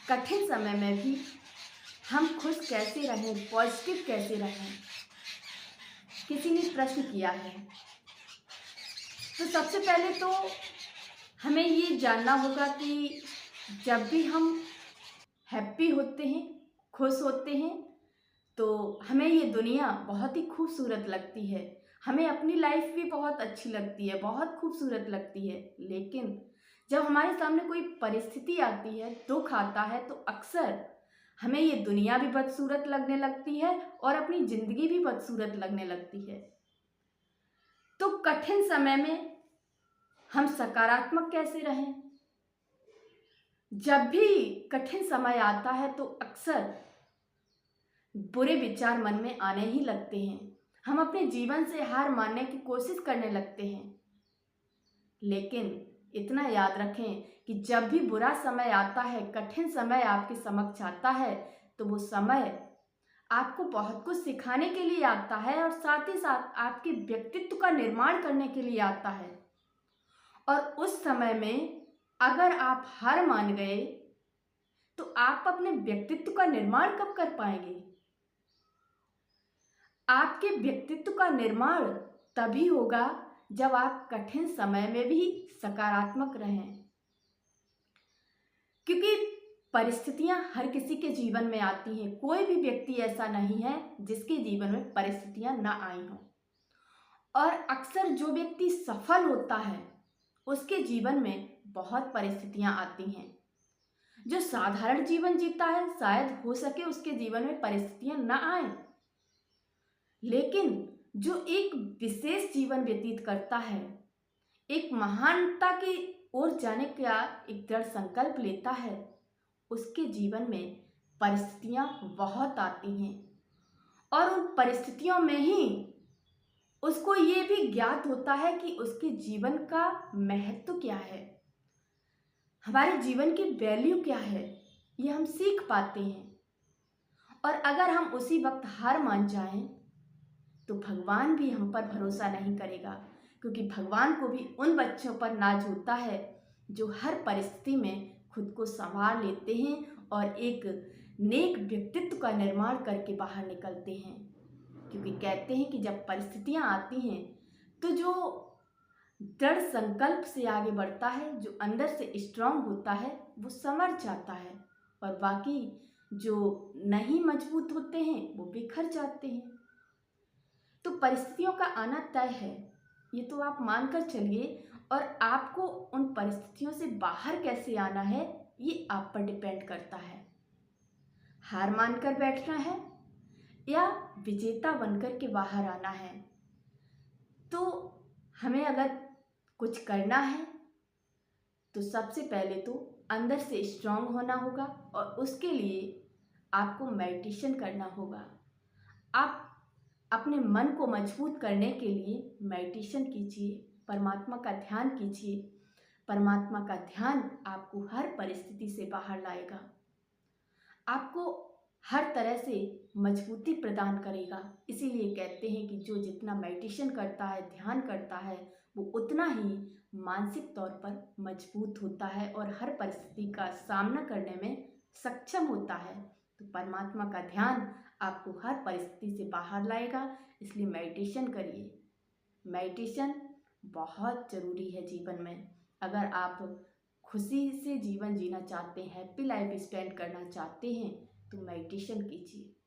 कठिन समय में भी हम खुश कैसे रहें, पॉजिटिव कैसे रहें? किसी ने प्रश्न किया है। तो सबसे पहले तो हमें ये जानना होगा कि जब भी हम हैप्पी होते हैं, खुश होते हैं, तो हमें ये दुनिया बहुत ही खूबसूरत लगती है। हमें अपनी लाइफ भी बहुत अच्छी लगती है, बहुत खूबसूरत लगती है। लेकिन जब हमारे सामने कोई परिस्थिति आती है, दुख आता है, तो अक्सर हमें ये दुनिया भी बदसूरत लगने लगती है और अपनी ज़िंदगी भी बदसूरत लगने लगती है। तो कठिन समय में हम सकारात्मक कैसे रहें? जब भी कठिन समय आता है तो अक्सर बुरे विचार मन में आने ही लगते हैं। हम अपने जीवन से हार मानने की कोशिश करने लगते हैं। लेकिन इतना याद रखें कि जब भी बुरा समय आता है, कठिन समय आपके समक्ष आता है, तो वो समय आपको बहुत कुछ सिखाने के लिए आता है और साथ ही साथ आपके व्यक्तित्व का निर्माण करने के लिए आता है। और उस समय में अगर आप हार मान गए, तो आप अपने व्यक्तित्व का निर्माण कब कर पाएंगे? आपके व्यक्तित्व का निर्माण तभी होगा जब आप कठिन समय में भी सकारात्मक रहें। क्योंकि परिस्थितियां हर किसी के जीवन में आती हैं। कोई भी व्यक्ति ऐसा नहीं है जिसके जीवन में परिस्थितियां ना आई हों। और अक्सर जो व्यक्ति सफल होता है, उसके जीवन में बहुत परिस्थितियां आती हैं। जो साधारण जीवन जीता है, शायद हो सके उसके जीवन में परिस्थितियां ना आए। लेकिन जो एक विशेष जीवन व्यतीत करता है, एक महानता की ओर जाने का एक दृढ़ संकल्प लेता है, उसके जीवन में परिस्थितियां बहुत आती हैं। और उन परिस्थितियों में ही उसको ये भी ज्ञात होता है कि उसके जीवन का महत्व क्या है, हमारे जीवन की वैल्यू क्या है, ये हम सीख पाते हैं। और अगर हम उसी वक्त हार मान जाएं, तो भगवान भी हम पर भरोसा नहीं करेगा। क्योंकि भगवान को भी उन बच्चों पर नाज होता है जो हर परिस्थिति में खुद को संभाल लेते हैं और एक नेक व्यक्तित्व का निर्माण करके बाहर निकलते हैं। क्योंकि कहते हैं कि जब परिस्थितियां आती हैं, तो जो दृढ़ संकल्प से आगे बढ़ता है, जो अंदर से स्ट्रांग होता है, वो संवर जाता है। और बाकी जो नहीं मजबूत होते हैं, वो बिखर जाते हैं। तो परिस्थितियों का आना तय है, ये तो आप मानकर चलिए। और आपको उन परिस्थितियों से बाहर कैसे आना है, ये आप पर डिपेंड करता है। हार मानकर बैठना है या विजेता बनकर के बाहर आना है। तो हमें अगर कुछ करना है, तो सबसे पहले तो अंदर से स्ट्रांग होना होगा और उसके लिए आपको मेडिटेशन करना होगा। आप अपने मन को मजबूत करने के लिए मेडिटेशन कीजिए, परमात्मा का ध्यान कीजिए। परमात्मा का ध्यान आपको हर परिस्थिति से बाहर लाएगा, आपको हर तरह से मजबूती प्रदान करेगा। इसीलिए कहते हैं कि जो जितना मेडिटेशन करता है, ध्यान करता है, वो उतना ही मानसिक तौर पर मजबूत होता है और हर परिस्थिति का सामना करने में सक्षम होता है। तो परमात्मा का ध्यान आपको हर परिस्थिति से बाहर लाएगा। इसलिए मेडिटेशन करिए। मेडिटेशन बहुत ज़रूरी है जीवन में। अगर आप खुशी से जीवन जीना चाहते हैं, हैप्पी लाइफ स्पेंड करना चाहते हैं, तो मेडिटेशन कीजिए।